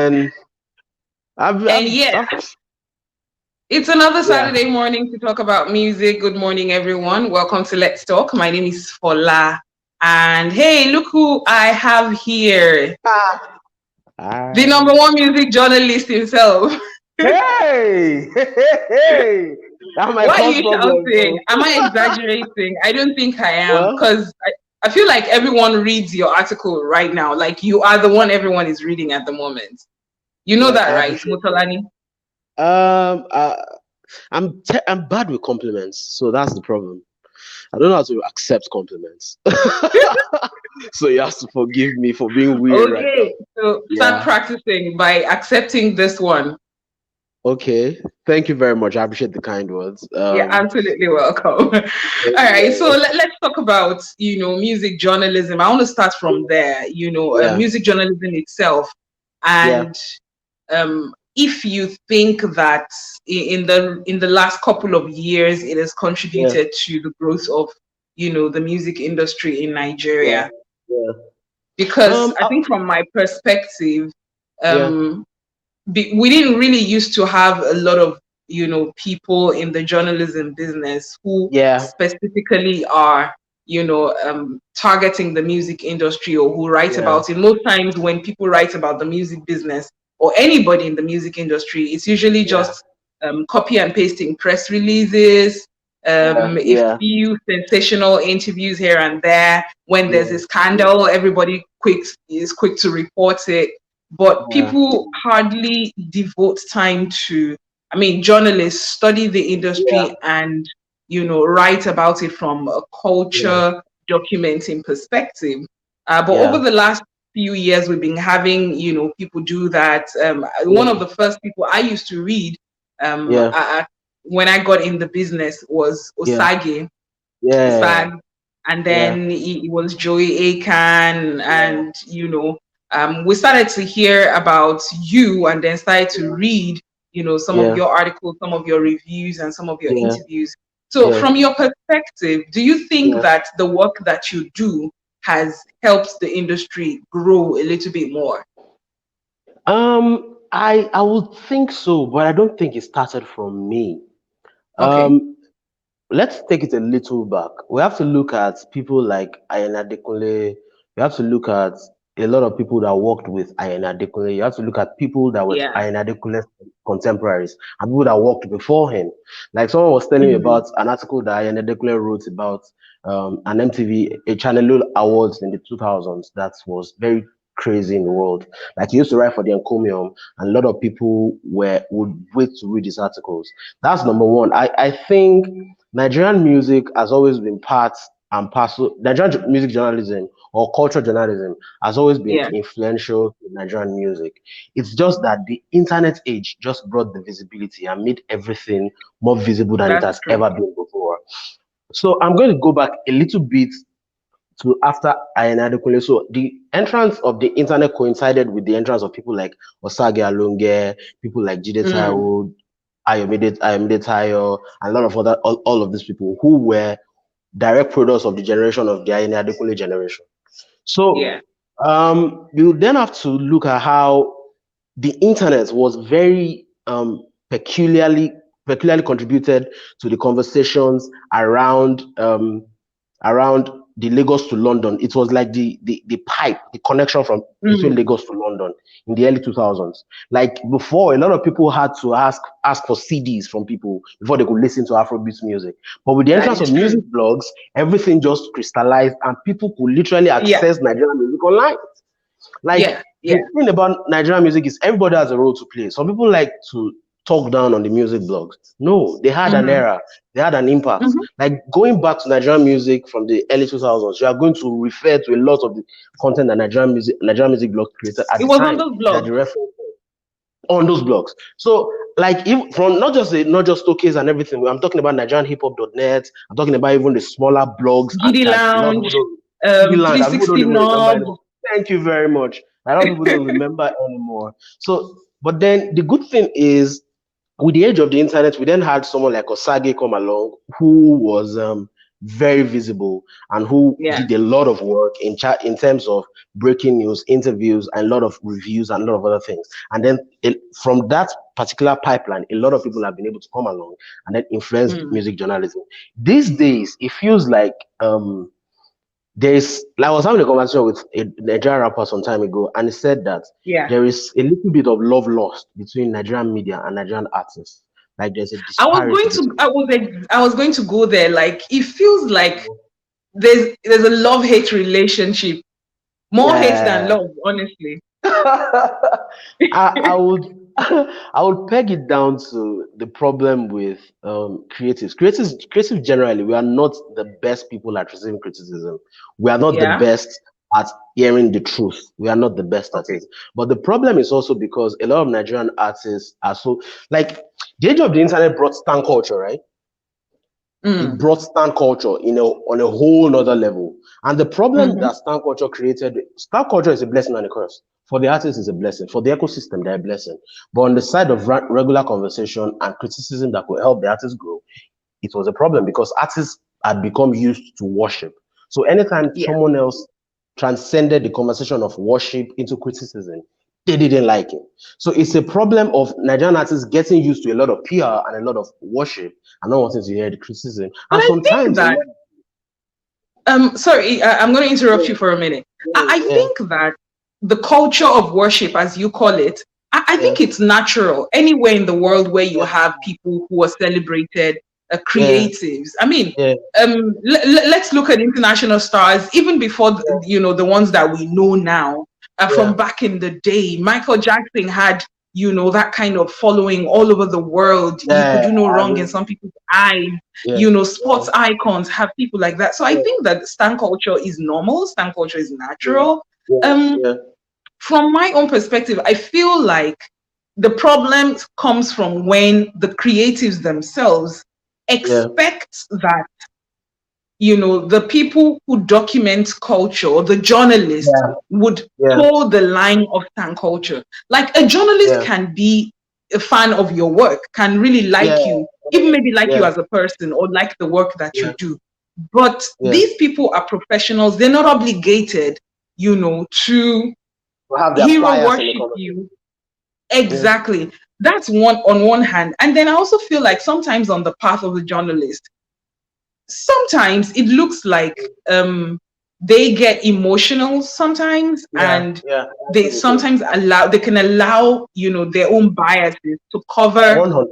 and And yeah, it's another yeah. Saturday morning to talk about music. Good morning, everyone. Welcome to Let's Talk. My name is Fola. And hey, look who I have here. Ah, The I, number one music journalist himself. hey, hey, that might Why are cause you problems, shouting? though. Am I exaggerating? I don't think I am. Well, Because I feel like everyone reads your article right now. Like you are the one everyone is reading at the moment. You know well, that, I right, appreciate that. Motolani? I'm bad with compliments, so that's the problem. I don't know how to accept compliments. So you have to forgive me for being weird right now. Okay, so start Yeah. practicing by accepting this one. Okay. Thank you very much. I appreciate the kind words. You're absolutely welcome. All right, so Yeah. let's talk about music journalism. I want to start from there. Yeah. Music journalism itself, Yeah. and if you think that in the last couple of years it has Yeah. contributed to the growth of the music industry in Yeah. Nigeria, Yeah. because Um. I uh, think from my perspective, yeah. um, we didn't really used to have a lot of people in the journalism business who Yeah. specifically are targeting the music industry or who write Yeah. about it. Most times when people write about the music business or anybody in the music industry, it's usually Yeah. just copy and pasting press releases, Yeah. a Yeah. few sensational interviews here and there. When there's Yeah. a scandal, everybody is quick to report it, but Yeah. people hardly devote time to, I mean, journalists study the Yeah. industry and write about it from a Yeah. culture documenting perspective. But over Yeah. the last few years we've been having people do that. One of Yeah. the first people I used to read Yeah. when I got in the business was Yeah. Osage. Yeah. Sag, and Yeah. then it was Joey Akan, Yeah. and we started to hear about you, and then started to Yeah. read, some of Yeah. your articles, some of your reviews, and some of your Yeah. interviews. So, Yeah. from your perspective, do you think Yeah. that the work that you do has helped the industry grow a little bit more? I would think so, but I don't think it started from me. Okay. Um, let's take it a little back. We have to look at people like Ayana Dekunle. We have to look at a lot of people that worked with Ayana Dekunle. You have to look at people that were Yeah. Ayana Dekunle's contemporaries and people that worked before him. Like someone was telling me Mhm. about an article that Ayana Dekunle wrote about an MTV, a Channel Awards in the 2000s that was very crazy in the world. Like he used to write for the Encomium, and a lot of people would wait to read his articles. That's number one. I think Nigerian music has always been part and parcel. Nigerian music journalism or cultural journalism has always been Yeah, influential in Nigerian music. It's just that the internet age just brought the visibility and made everything more visible than it that's has true. ever been before. So I'm going to go back a little bit to after Ayana Adekunle. So the entrance of the internet coincided with the entrance of people like Osage Alonge, people like Jide Mm, Taiwo, Ayomide Tayo, and a lot of other all of these people who were direct products of the generation of the Ayana Adekunle generation. yeah, So you then have to look at how the internet was very peculiarly contributed to the conversations around the Lagos to London. It was like the pipe, the connection from between mm, Lagos to London in the early 2000s. Like before, a lot of people had to ask for CDs from people before they could listen to Afrobeat music. But with the that entrance is of music true. blogs, everything just crystallized and people could literally Yeah, access Nigerian music online. Like yeah, the yeah. thing about Nigerian music is everybody has a role to play. Some people like to talk down on the music blogs. No, they had an Hmm. era, they had an impact. Hmm. Like going back to Nigerian music from the early 2000s, you are going to refer to a lot of the content that Nigerian music blog created at It the was on time those that blogs. the reference on those blogs. So, like, even from not just Tokens and everything, I'm talking about NigerianHipHop.net. I'm talking about even the smaller blogs Giddy that a lot of people Lounge, don't. Giddy Land, that people don't 360 even remember Knob. anymore. Thank you very much. A lot of people don't remember anymore. So, but then the good thing is, with the age of the internet, we then had someone like Osage come along, who was very visible and who Yeah. did a lot of work in terms of breaking news, interviews, and a lot of reviews and a lot of other things. And then from that particular pipeline, a lot of people have been able to come along and then influence Mm. music journalism. These days, it feels like there's like I was having a conversation with a Nigerian rapper some time ago, and he said that Yeah. there is a little bit of love lost between Nigerian media and Nigerian artists. Like there's a I was disparity going to between. I was going to go there. Like it feels like there's a love-hate relationship. More hate than Yeah. love, honestly. I would I would peg it down to the problem with creatives. Creatives generally, we are not the best people at receiving criticism. We are not the Yeah. best at hearing the truth. We are not the best at Okay. it. But the problem is also because a lot of Nigerian artists are so like the age of the internet brought stan culture, right? It Mm. brought stan culture on a whole nother level. And the problem Mm-hmm. that stan culture is a blessing and a curse. For the artist, it's a blessing. For the ecosystem, they're a blessing. But on the side of regular conversation and criticism that could help the artist grow, it was a problem because artists had become used to worship. So anytime Yeah. someone else transcended the conversation of worship into criticism, they didn't like it. So it's a problem of Nigerian artists getting used to a lot of PR and a lot of worship and not wanting to hear the criticism. But And I think sometimes a that lot. sorry, I'm going to interrupt Yeah, you for a minute. yeah, I yeah, think that the culture of worship, as you call it, I yeah, think it's natural anywhere in the world where you have people who are celebrated, yeah, creatives. I mean, yeah, let's look at international stars, even before the ones that we know now, yeah, from back in the day. Michael Jackson had that kind of following all over the world. He could yeah, do no I wrong in agree. some people's eyes. Yeah, Sports icons have people like that. So I yeah, think that stan culture is normal. Stan culture is yeah, natural. yeah, Um, yeah, from my own perspective, I feel like the problem comes from when the creatives themselves yeah, expect that the people who document culture, or the journalists, yeah, would yeah, toe the line of stan culture. Like a journalist yeah, can be a fan of your work, can really yeah, like you, even maybe like you yeah, as a person or like the work that you yeah, do. But yeah. these people are professionals. They're not obligated, to We have their hero flyers in the worship conversation. you. Yeah, Exactly. That's one on one hand. And then I also feel like sometimes on the path of the journalist, sometimes it looks like they get emotional sometimes, yeah, and yeah. I they agree with you. sometimes can allow their own biases to cover 100.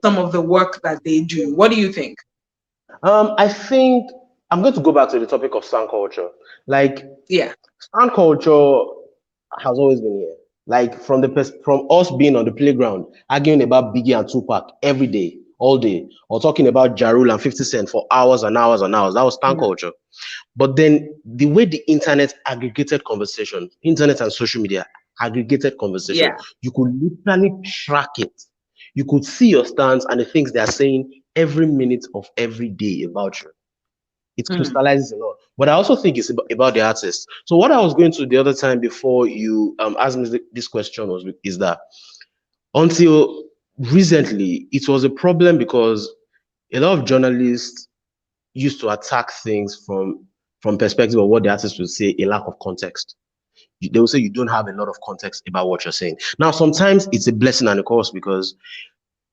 some of the work that they do. What do you think? I think I'm going to go back to the topic of stan culture. Like Yeah. stan culture has always been here. Like from us being on the playground, arguing about Biggie and Tupac every day, all day, or talking about Ja Rule and 50 Cent for hours and hours and hours. That was stan Mm. culture. But then the way the internet aggregated conversation, internet and social media aggregated conversation, Yeah. you could literally track it. You could see your stance and the things they are saying every minute of every day about you. It Mm. crystallizes a lot. But I also think it's about the artist. So what I was going to the other time before you asked me this question is that until recently, it was a problem because a lot of journalists used to attack things from perspective of what the artist would say, a lack of context. They will say you don't have a lot of context about what you're saying. Now, sometimes it's a blessing and a curse because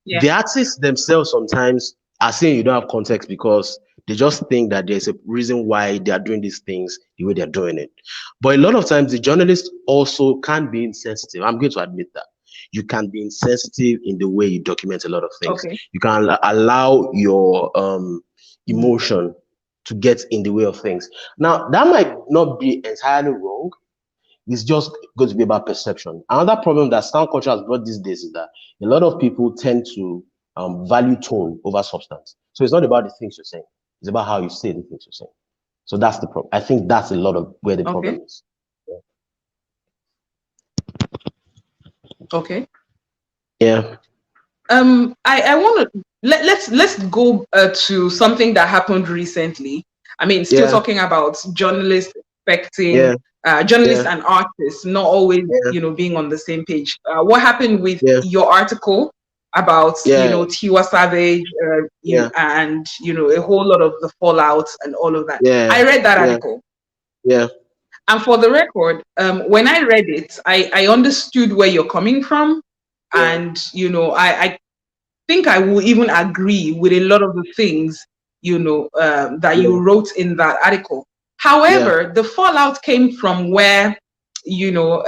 Yeah. the artists themselves sometimes are saying you don't have context because they just think that there's a reason why they are doing these things the way they're doing it. But a lot of times, the journalists also can be insensitive. I'm going to admit that. You can be insensitive in the way you document a lot of things. Okay. You can allow your Mm. emotion to get in the way of things. Now, that might not be entirely wrong. It's just going to be about perception. Another problem that sound culture has brought these days is that a lot of people tend to value tone over substance. So it's not about the things you're saying; it's about how you say the things you're saying. So that's the problem. I think that's a lot of where the Okay. problem is. Okay. Yeah, I want to let's go to something that happened recently. I mean, still yeah, talking about journalists yeah, expecting yeah, journalists and artists not always yeah, being on the same page. What happened with yeah, your article? about, Yeah, Tiwa Savage, yeah, and a whole lot of the fallouts and all of that. yeah, I read that yeah, article, yeah, and for the record, when I read it, I understood where you're coming from, yeah, and I think I will even agree with a lot of the things that yeah, you wrote in that article. yeah, However, the fallout came from where you know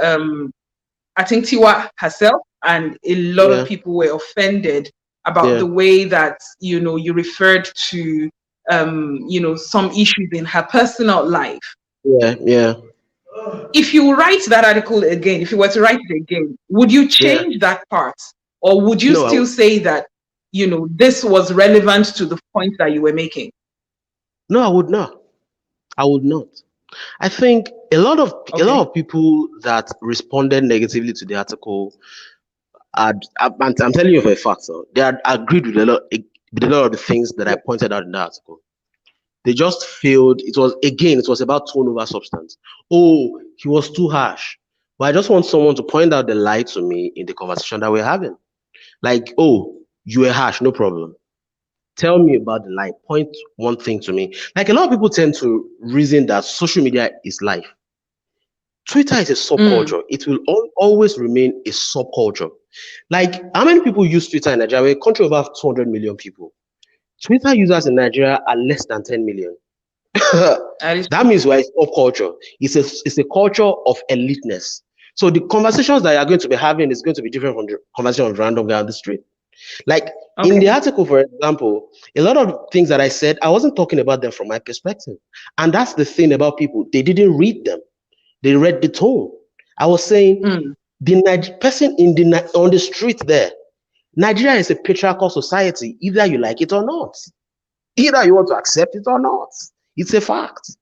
I think Tiwa herself and a lot of yeah, people were offended about yeah, the way that you referred to some issues in her personal life. yeah, yeah, If you write that article again, if you were to write it again, would you yeah. change that part, or would you No, still say that this was relevant to the point that you were making? no, I would not. I would not. I think Okay. a lot of people that responded negatively to the article I'm telling you for a fact, so they had agreed with a lot of the things that I Yeah. pointed out in the article. They just failed. It was about tone over substance. Oh, he was too harsh. But I just want someone to point out the lie to me in the conversation that we're having. Like, oh, you were harsh, no problem. Tell me about the lie. Point one thing to me. Like a lot of people tend to reason that social media is life. Twitter is a Mm, subculture. It will always remain a subculture. Like, how many people use Twitter in Nigeria? We're a country of about 200 million people. Twitter users in Nigeria are less than 10 million. that is That true. means we're a subculture. It's a culture of eliteness. So the conversations that you're going to be having is going to be different from the conversation of random guy on the street. Like in Okay. the article, for example, a lot of things that I said, I wasn't talking about them from my perspective. And that's the thing about people. They didn't read them. They read the tone. I was saying Mm, the person on the street there, Nigeria is a patriarchal society, either you like it or not. Either you want to accept it or not. It's a fact.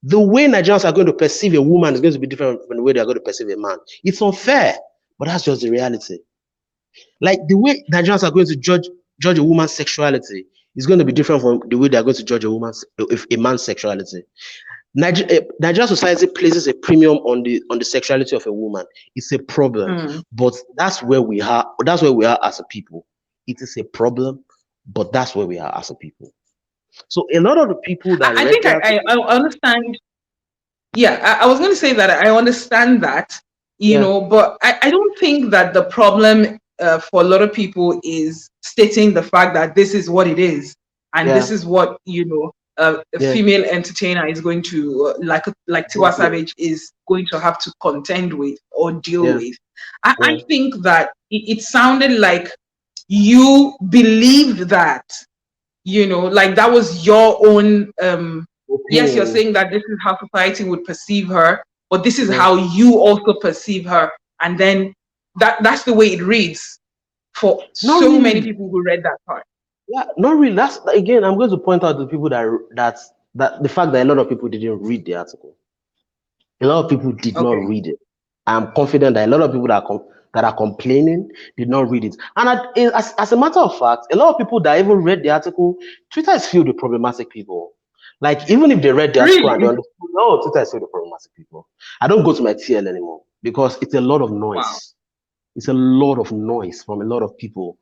The way Nigerians are going to perceive a woman is going to be different from the way they're going to perceive a man. It's unfair, but that's just the reality. Like the way Nigerians are going to judge a woman's sexuality is going to be different from the way they're going to judge a man's sexuality. Nigerian society places a premium on the sexuality of a woman. It's a problem, mm. but that's where we are. That's where we are as a people. It is a problem, but that's where we are as a people. So a lot of the people that I read think the I article, understand. Yeah, I was going to say that I understand that, yeah, but I don't think that the problem for a lot of people is stating the fact that this is what it is, and yeah, this is what a yeah, female entertainer is going to like Tiwa yeah, Savage is going to have to contend with or deal yeah, with. I yeah. think that it sounded like you believed that like that was your own yes, you're Opinion, saying that this is how society would perceive her, but this is yeah. how you also perceive her, and then that's the way it reads for Not so many really. people who read that part. Yeah, not really. That's again. I'm going to point out to people that the fact that a lot of people didn't read the article. A lot of people did not Okay. read it. I'm confident that a lot of people that are complaining did not read it. And as a matter of fact, a lot of people that even read the article, Twitter is filled with problematic people. Like even if they read the article and they Really? understood, no, Twitter is filled with problematic people. I don't go to my TL anymore because it's a lot of Wow. noise. It's a lot of noise from a lot of people.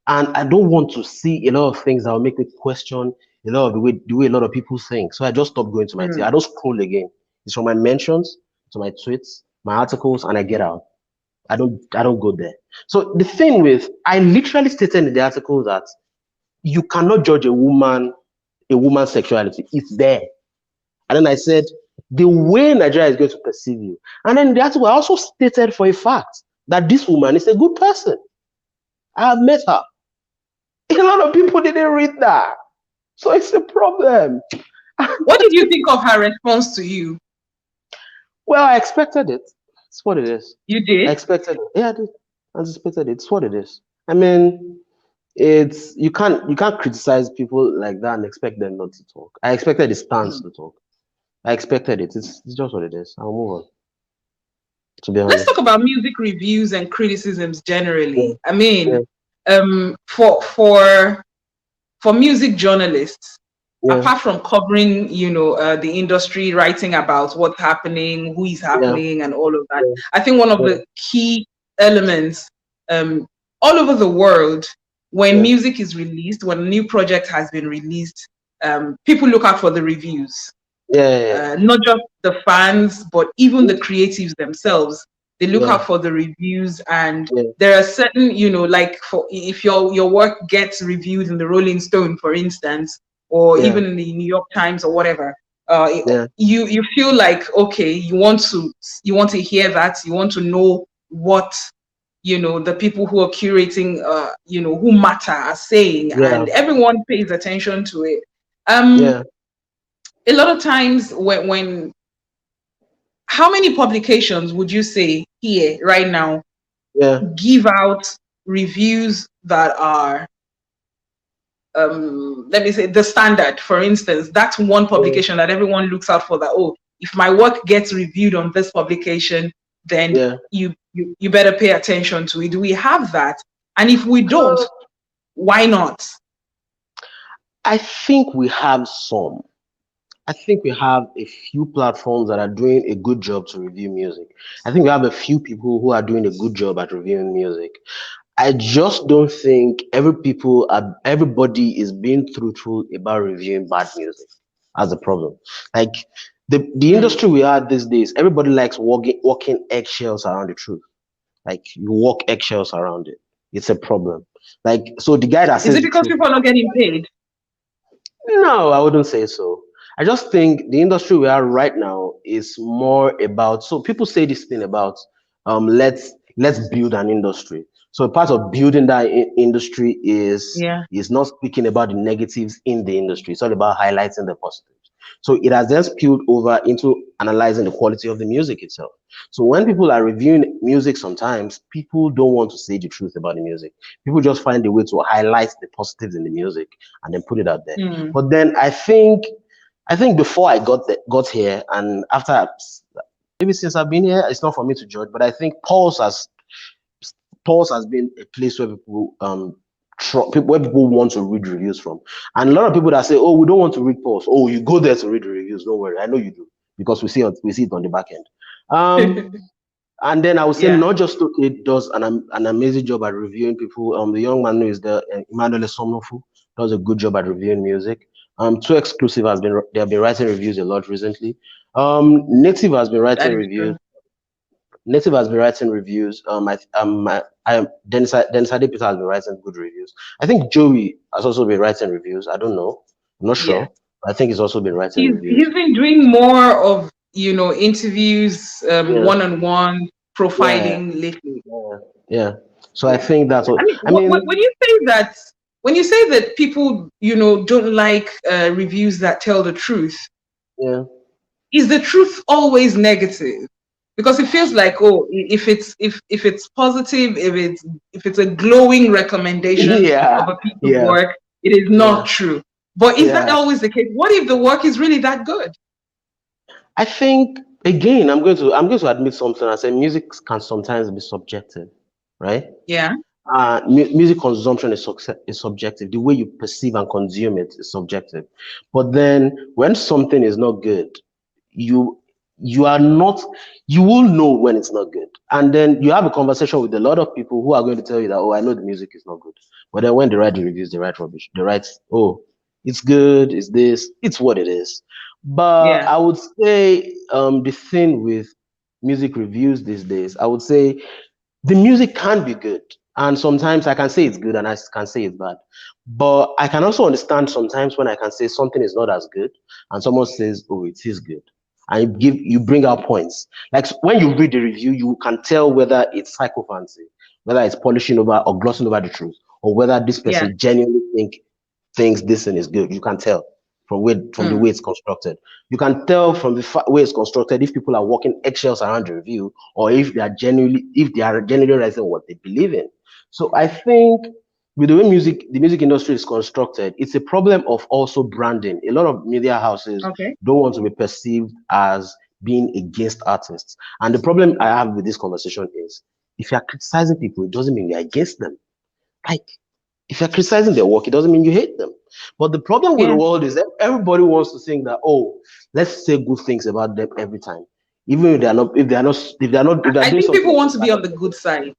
And I don't want to see a lot of things that will make me question a lot of the way a lot of people think. So I just stopped going to my TL. Mm. I don't scroll again. It's from my mentions to my tweets, my articles, and I get out. I don't go there. So the thing with I literally stated in the article that you cannot judge a woman's sexuality. It's there. And then I said the way Nigeria is going to perceive you. And then in the article I also stated for a fact that this woman is a good person. I have met her. A lot of people didn't read that. So it's a problem. What did you think of her response to you? Well, I expected it. It's what it is. You I did? expected it. Yeah, I did. I anticipated it. It's what it is. I mean, it's you can't criticize people like that and expect them not to talk. I expected the stance Mm. to talk. I expected it. It's just what it is. I'll move on. To be Let's talk honest. about music reviews and criticisms Yeah, generally. I mean, yeah, for music journalists, yeah, apart from covering the industry, writing about what's happening, who is yeah, happening, and all of that, yeah, I think one of yeah, the key elements um all over the world, when yeah, music is released, when a new project has been released, people look out for the reviews. yeah, Not just the fans, but even the creatives themselves. They look yeah, out for the reviews, and yeah, there are certain, like for if your work gets reviewed in the Rolling Stone, for instance, or yeah, even in the New York Times or whatever, yeah, you feel like, okay, you want to hear that, you want to know what the people who are curating, who matter, are saying, yeah, and everyone pays attention to it. Um, yeah, a lot of times when how many publications would you say here right now yeah. give out reviews that are, let me say, the standard? For instance, that's one Yeah, publication that everyone looks out for, that, oh, if my work gets reviewed on this publication, then yeah. you better pay attention to it. Do we have that? And if we don't, why not? I think we have some. I think we have a few platforms that are doing a good job to review music. I think we have a few people who are doing a good job at reviewing music. I just don't think everybody is being truthful about reviewing bad music as a problem. Like the Hmm. industry we are these days, everybody likes walking eggshells around the truth. Like you walk eggshells around it. It's a problem. Like so the guy that Is says it the because truth. people are not getting paid? No, I wouldn't say so. I just think the industry we are right now is more about, so people say this thing about let's build an industry. So part of building that industry Yeah. is not speaking about the negatives in the industry. It's all about highlighting the positives. So it has then spilled over into analyzing the quality of the music itself. So when people are reviewing music, sometimes people don't want to say the truth about the music. People just find a way to highlight the positives in the music and then put it out there. Hmm. But then I think before I got here and after maybe since I've been here, it's not for me to judge. But I think Pulse has been a place where people where people want to read reviews from, and a lot of people that say, "Oh, we don't want to read Pulse." Oh, you go there to read the reviews. Don't worry, I know you do because we see it on the back end. Um, and then I would say Yeah, not just okay does an amazing job at reviewing people. The young man who is the Emmanuel Somnofu does a good job at reviewing music. Too exclusive they have been writing reviews a lot recently. Native has been that writing is true. reviews. Native has been writing reviews. Dennis Adepita has been writing good reviews. I think Joey has also been writing reviews. I don't know. I'm not Yeah. sure. I think he's also been writing He's reviews. been doing more of, interviews, Yeah, one-on-one yeah, profiling lately. yeah, yeah. So I Yeah. think that's I what mean, I mean. when you say that people, don't like reviews that tell the truth, Yeah. is the truth always negative? Because it feels like, oh, if it's positive, if it's a glowing recommendation Yeah, of a piece of yeah, work, it is yeah, not true. But is that yeah. always the case? What if the work is really that good? I think again, I'm going to admit something. I say music can sometimes be subjective, right? Yeah. Music consumption is subjective. The way you perceive and consume it is subjective. But then when something is not good, you you are not you will know when it's not good. And then you have a conversation with a lot of people who are going to tell you that, oh, I know the music is not good. But then when they write the reviews, they write rubbish. They write, oh, it's good, it's this, it's what it is. But Yeah. I would say the thing with music reviews these days, I would say the music can be good, and sometimes I can say it's good and I can say it's bad, but I can also understand sometimes when I can say something is not as good and someone says, oh, it is good, and you bring out points. Like when you read the review, you can tell whether it's psychophancy, whether it's polishing over or glossing over the truth, or whether this Yeah. person genuinely thinks this thing is good. You can tell from the Mm. way it's constructed. You can tell from the way it's constructed if people are walking eggshells around the review, or if they are genuinely writing what they believe in. So I think with the way the music industry is constructed, it's a problem of also branding. A lot of media houses Okay. don't want to be perceived as being against artists. And the problem I have with this conversation is if you're criticizing people, it doesn't mean you're against them. Like if you're criticizing their work, it doesn't mean you hate them. But the problem with the Yeah. world is that everybody wants to think that, oh, let's say good things about them every time, even if they're not, if they're not, if they're not, if they're I doing think something people that want is to bad. be on the good side.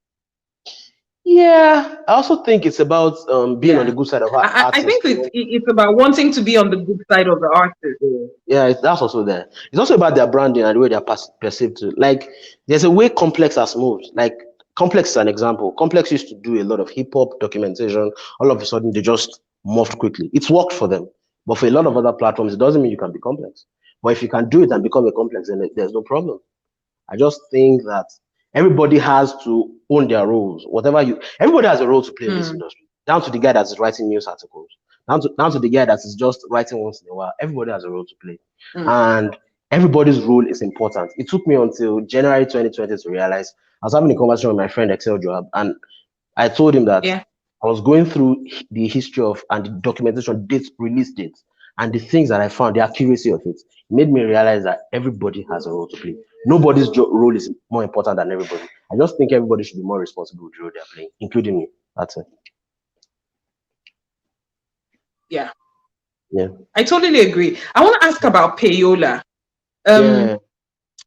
Yeah, I also think it's about being on the Yeah. good side of I artists. think it's about wanting to be on the good side of the artist. Yeah, that's also there. It's also about their branding and the way they're perceived to. Like, there's a way Complex has moved. Like, Complex is an example. Complex used to do a lot of hip hop documentation. All of a sudden, they just morphed quickly. It's worked for them. But for a lot of other platforms, it doesn't mean you can be complex. But if you can do it and become a complex, then there's no problem. I just think that everybody has to own their roles. Everybody has a role to play in this Mm, industry. Down to the guy that's writing news articles, down to the guy that is just writing once in a while. Everybody has a role to play, mm, and everybody's role is important. It took me until January 2020 to realize. I was having a conversation with my friend Excel Joab, and I told him that yeah. I was going through the history of and the documentation dates, release dates, and the things that I found, the accuracy of it, made me realize that everybody has a role to play. Nobody's role is more important than everybody. I just think everybody should be more responsible with the role they're playing, including me. That's it. Yeah. Yeah. I totally agree. I want to ask about payola. Um, Yeah.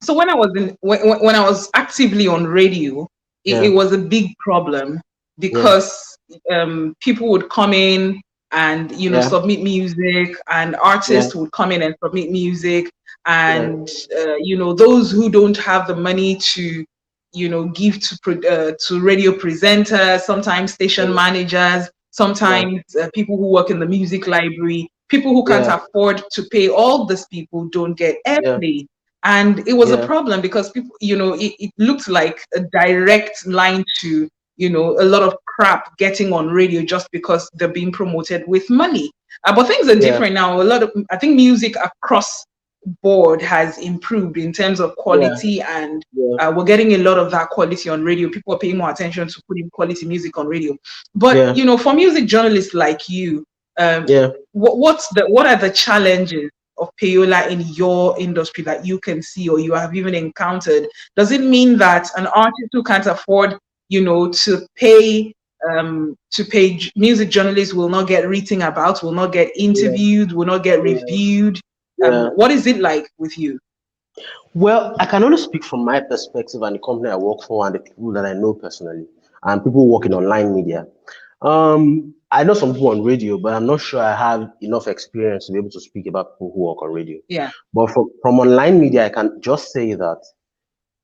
so when I was when I was actively on radio, it Yeah. was a big problem Yeah. because people would come in and Yeah. submit music, and Yeah. artists would come in and submit music, Yeah. and those who don't have the money to give to radio presenters, sometimes station Yeah. managers, Yeah. sometimes people who work in the music library, people who can't Yeah. afford to pay all these people don't get Yeah. airplay. And it was a Yeah. problem because people, it looked like a direct line to, a lot of crap getting on radio just because they're being promoted with money. But things are Yeah. different now. I think music across board has improved in terms of Yeah. quality, and Yeah. we're getting a lot of that quality on radio. People are paying more attention to putting quality music on radio. But Yeah. for music journalists like you, um, Yeah. what are the challenges of payola in your industry that you can see or you have even encountered? Does it mean that an artist who can't afford, to pay music journalists will not get written about, will not get Yeah. interviewed, will not get reviewed? Yeah. What is it like with you? Well, I can only speak from my perspective and the company I work for and the people that I know personally and people working online media. I know some people on radio, but I'm not sure I have enough experience to be able to speak about people who work on radio. Yeah. But from online media, I can just say that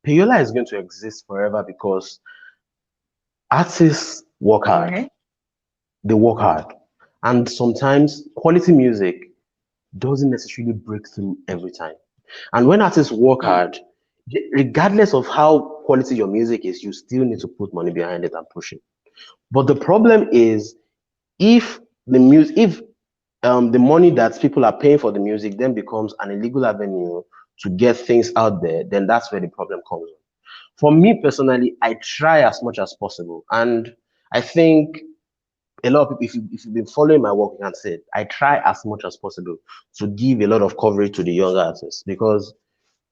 Payola is going to exist forever because artists work hard. Okay. They work hard. And sometimes quality music doesn't necessarily break through every time. And when artists work Mm, hard, regardless of how quality your music is, you still need to put money behind it and push it. But the problem is if the money that people are paying for the music then becomes an illegal avenue to get things out there, then that's where the problem comes in. For me personally, I try as much as possible. And I think a lot of people, if you've been following my work, you can say it, I try as much as possible to give a lot of coverage to the younger artists because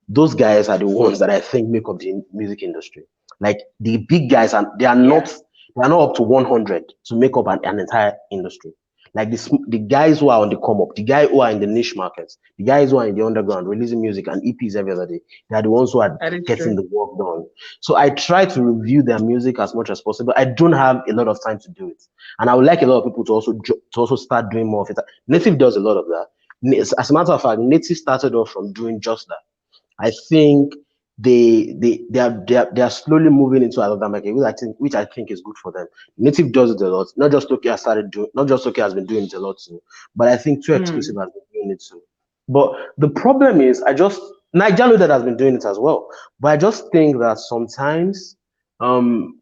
those guys are the ones that I think make up the music industry. Like the big guys, and yeah, they are not up to 100 to make up an entire industry. Like the guys who are on the come up, the guys who are in the niche markets, the guys who are in the underground releasing music and EPs every other day, they are the ones who are that is getting true. the work done. So I try to review their music as much as possible. I don't have a lot of time to do it, and I would like a lot of people to also start doing more of it. Native does a lot of that. As a matter of fact, Native started off from doing just that. I think they are slowly moving into another market, which I think is good for them. Native does it a lot. Not just Tokyo has started doing, not just Tokyo has been doing it a lot too, but I think Too Exclusive Mm, has been doing it too. But the problem is, Nigeria that has been doing it as well. But I just think that sometimes um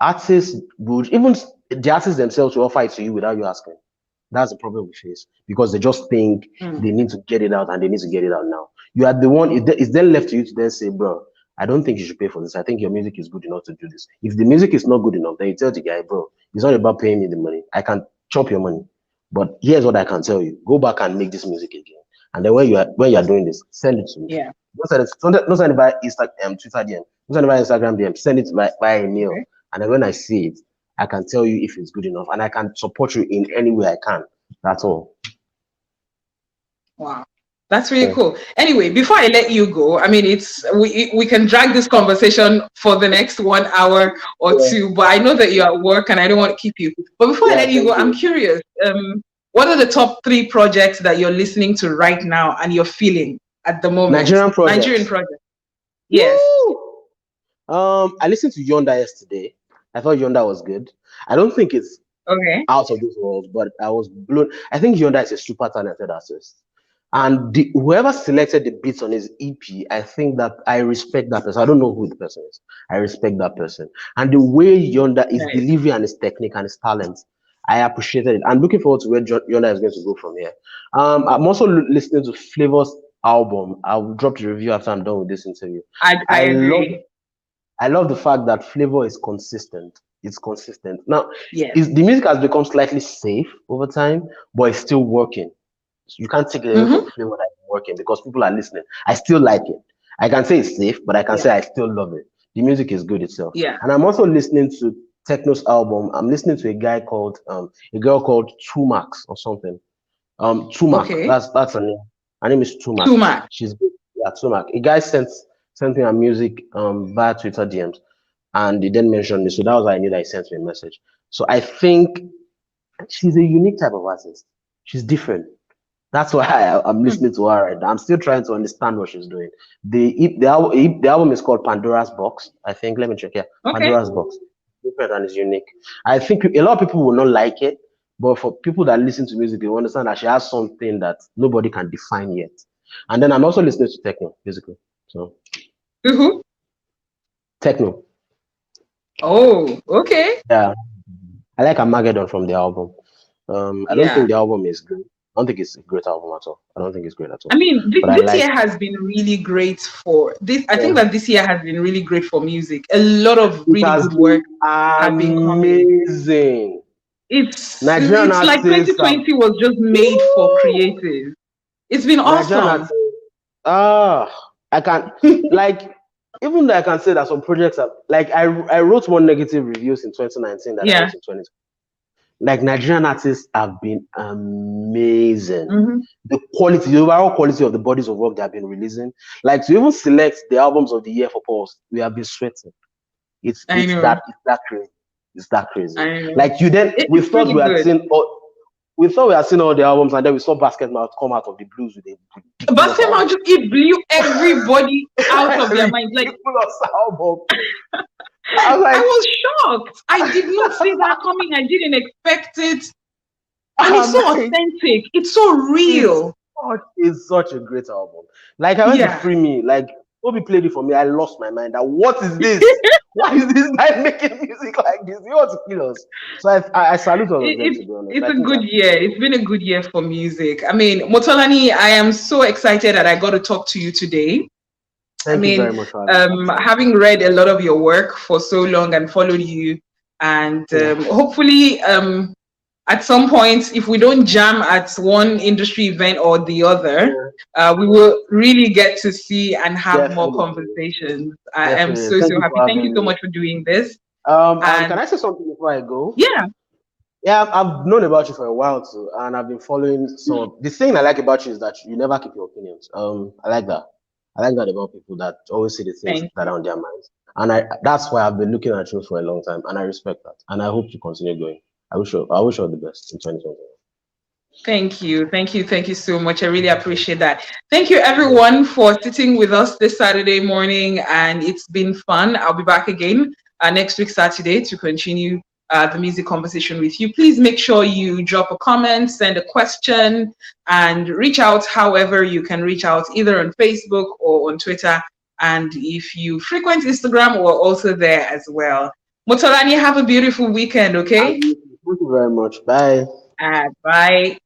artists would even the artists themselves will offer it to you without you asking. That's the problem we face because they just think mm, they need to get it out and they need to get it out now. You are the one, it's then left to you to then say, bro, I don't think you should pay for this. I think your music is good enough to do this. If the music is not good enough, then you tell the guy, bro, it's not about paying me the money. I can chop your money. But here's what I can tell you. Go back and make this music again. And then when you are doing this, send it to me. yeah. Don't send it by Twitter DM. Don't send it by Instagram DM. Send it by email. Okay. And then when I see it, I can tell you if it's good enough and I can support you in any way I can. That's all. Wow. That's really Yeah. cool. Anyway, before I let you go, I mean, it's we can drag this conversation for the next 1 hour or Yeah. two, but I know that you're at work and I don't want to keep you. But before I Yeah. let you go, Thank I'm you. curious. What are the top three projects that you're listening to right now and you're feeling at the moment? Nigerian Nigerian projects. projects. Yes. Woo! I listened to Yonda yesterday. I thought Yonda was good. I don't think it's Okay. out of this world, but I was blown. I think Yonda is a super talented artist. And whoever selected the beats on his EP, I think that I respect that person. I don't know who the person is. I respect that person. And the way Yonda, his Nice. delivery and his technique and his talent, I appreciated it. I'm looking forward to where Yonda is going to go from here. I'm also listening to Flavor's album. I'll drop the review after I'm done with this interview. I I love agree. I love the fact that Flavor is consistent. It's consistent. Now, Yes. the music has become slightly safe over time, but it's still working. So you can't take it away from Mm-hmm. Flavor that it's working because people are listening. I still like it. I can say it's safe, but I can Yeah. say I still love it. The music is good itself. Yeah. And I'm also listening to Techno's album. I'm listening to a girl called Tumax or something. Tumac. Okay. That's her name. Her name is Tumac. Too much. She's good. Yeah, Tumac. A guy sent me a music via Twitter DMs, and he didn't mention me, so that was why I knew that he sent me a message. So I think she's a unique type of artist. She's different. That's why I'm Hmm. listening to her right now. I'm still trying to understand what she's doing. The album is called Pandora's Box. I think. Let me check. Yeah, Okay. Pandora's Box. Different and it's unique. I think a lot of people will not like it, but for people that listen to music, they will understand that she has something that nobody can define yet. And then I'm also listening to techno, basically. So Who? techno. Oh, okay. Yeah, I like Armageddon from the album. I don't think Yeah. the album is good. I don't think it's a great album at all. I don't think it's great at I all. mean, But I this like. year has been really great for this. I think Yeah. that this year has been really great for music. A lot of It really has good been work have been coming. amazing. Nigerian It's like artists have 2020 was just made for woo! creatives. It's been Nigerian awesome. artists. Ah, I can like even though I can say that some projects are like I wrote one negative reviews in 2019 that I Yeah. wrote in 2020. Like Nigerian artists have been amazing. Hmm. The quality, the overall quality of the bodies of work they have been releasing, like to even select the albums of the year for Pulse, we have been sweating. It's I it's know. that it's that crazy. It's that crazy. I know. Like you then we It's thought really we had good. seen all we thought we had seen all the albums, and then we saw Basket Mouth come out of the blues with a ridiculous Basket album. just it blew everybody out of their mind. Like Ridiculous album. I was I like, was shocked. I did not see that coming. I didn't expect it. And it's I'm so like, authentic. It's so it's real. it's such a great album. Like I went to Yeah. Free Me, like Obi played it for me. I lost my mind. That what is this? Why is this guy making music like this? He wants to kill us. So I salute all of them to be honest. It's I a think good that year. It's been a good year for music. I mean, Motolani, I am so excited that I got to talk to you today. I thank you very mean, much for having me. having read a lot of your work for so long and followed you, and Yeah, hopefully, at some point, if we don't jam at one industry event or the other, yeah, we will really get to see and have more definitely, conversations. I am definitely. so, Thank so you happy. for Thank you having so me. much for doing this. Can And I say something before I go? yeah, Yeah, I've known about you for a while too, and I've been following some. The thing I like about you is that you never keep your opinions. I like that. I like that about people that always say the things thank that you. are on their minds, and that's why I've been looking at you for a long time, and I respect that, and I hope you continue going. I wish you all the best in 2020. Thank you. Thank you. Thank you so much. I really appreciate that. Thank you, everyone, for sitting with us this Saturday morning. And it's been fun. I'll be back again next week, Saturday, to continue the music conversation with you. Please make sure you drop a comment, send a question, and reach out however you can reach out, either on Facebook or on Twitter. And if you frequent Instagram, we're also there as well. Motolani, have a beautiful weekend, okay? Thank you very much. Bye. Bye.